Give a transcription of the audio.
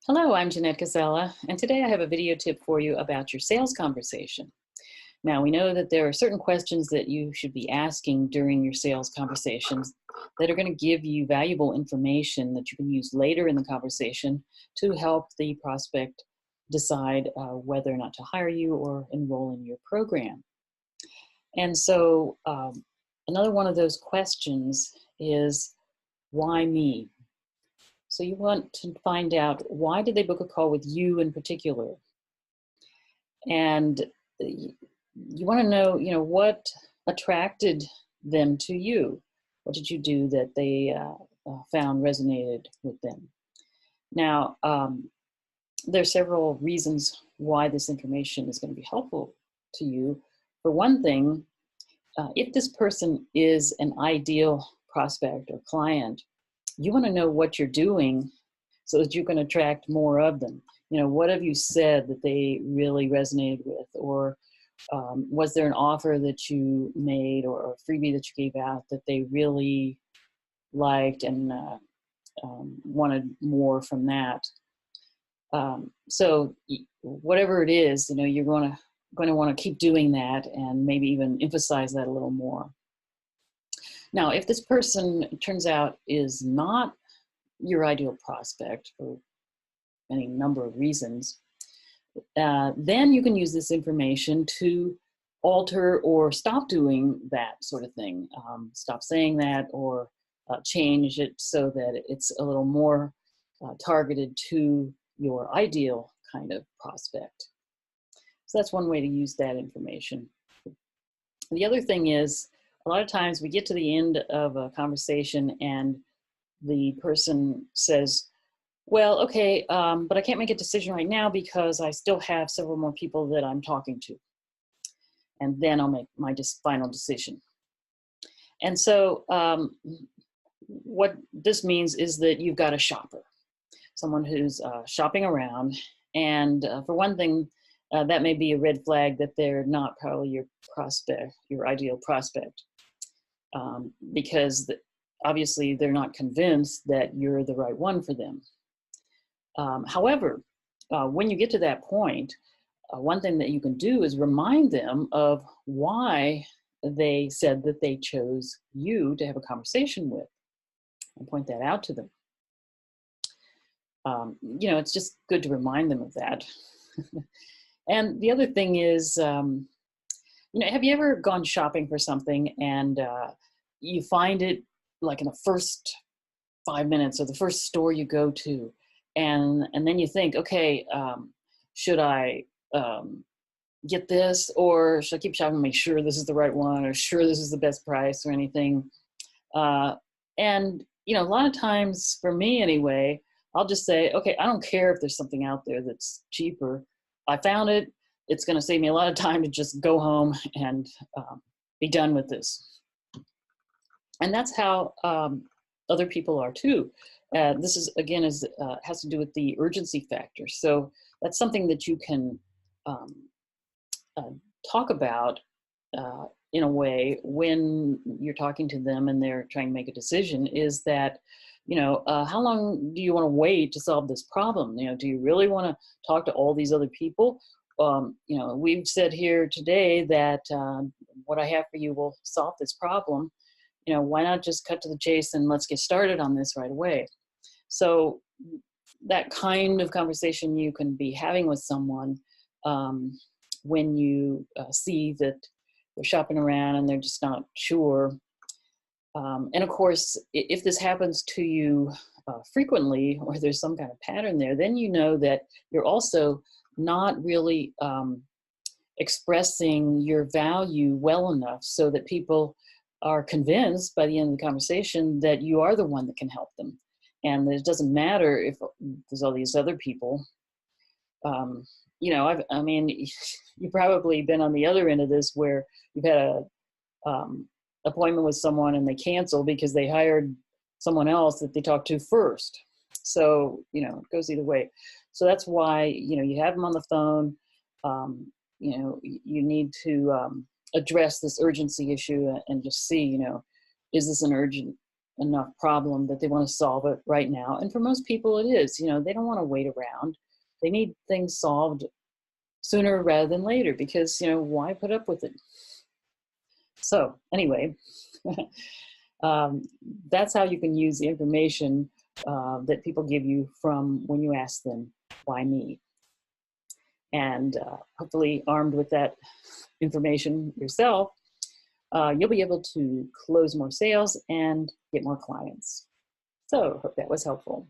Hello, I'm Jeannette Koczela, and today I have a video tip for you about your sales conversation. Now, we know that there are certain questions that you should be asking during your sales conversations that are going to give you valuable information that you can use later in the conversation to help the prospect decide whether or not to hire you or enroll in your program. And so another one of those questions is, why me? So you want to find out, why did they book a call with you in particular? And you want to know, what attracted them to you? What did you do that they found resonated with them? Now, there are several reasons why this information is going to be helpful to you. For one thing, if this person is an ideal prospect or client, you want to know what you're doing so that you can attract more of them. What have you said that they really resonated with? Or was there an offer that you made or a freebie that you gave out that they really liked and wanted more from that? So whatever it is, you're going to want to keep doing that and maybe even emphasize that a little more. Now, if this person, it turns out, is not your ideal prospect for any number of reasons, then you can use this information to alter or stop doing that sort of thing. Stop saying that or change it so that it's a little more targeted to your ideal kind of prospect. So that's one way to use that information. The other thing is, a lot of times we get to the end of a conversation and the person says, well, okay, but I can't make a decision right now because I still have several more people that I'm talking to. And then I'll make my final decision. And so what this means is that you've got a shopper, someone who's shopping around. And for one thing, that may be a red flag that they're not probably your prospect, your ideal prospect. Because obviously they're not convinced that you're the right one for them. However, when you get to that point, one thing that you can do is remind them of why they said that they chose you to have a conversation with, and point that out to them. It's just good to remind them of that. And the other thing is, have you ever gone shopping for something and you find it like in the first 5 minutes or the first store you go to, and then you think, okay, should I get this, or should I keep shopping and make sure this is the right one, or sure this is the best price or anything? And a lot of times, for me anyway, I'll just say, okay, I don't care if there's something out there that's cheaper. I found it. It's going to save me a lot of time to just go home and be done with this. And that's how other people are too. This is, again, has to do with the urgency factor. So that's something that you can talk about in a way when you're talking to them and they're trying to make a decision, is that, how long do you want to wait to solve this problem? Do you really want to talk to all these other people? We've said here today that what I have for you will solve this problem. Why not just cut to the chase and let's get started on this right away? So that kind of conversation you can be having with someone when you see that they're shopping around and they're just not sure. And of course, if this happens to you frequently, or there's some kind of pattern there, then you know that you're also not really expressing your value well enough so that people are convinced by the end of the conversation that you are the one that can help them. And it doesn't matter if there's all these other people. You've probably been on the other end of this, where you've had a appointment with someone and they cancel because they hired someone else that they talked to first. So, it goes either way. So that's why, you have them on the phone. You need to address this urgency issue and just see, is this an urgent enough problem that they want to solve it right now. And for most people, it is. You know, they don't want to wait around. They need things solved sooner rather than later because, you know, why put up with it? So anyway, that's how you can use the information that people give you from when you ask them, why me? And hopefully armed with that information yourself, you'll be able to close more sales and get more clients. So hope that was helpful.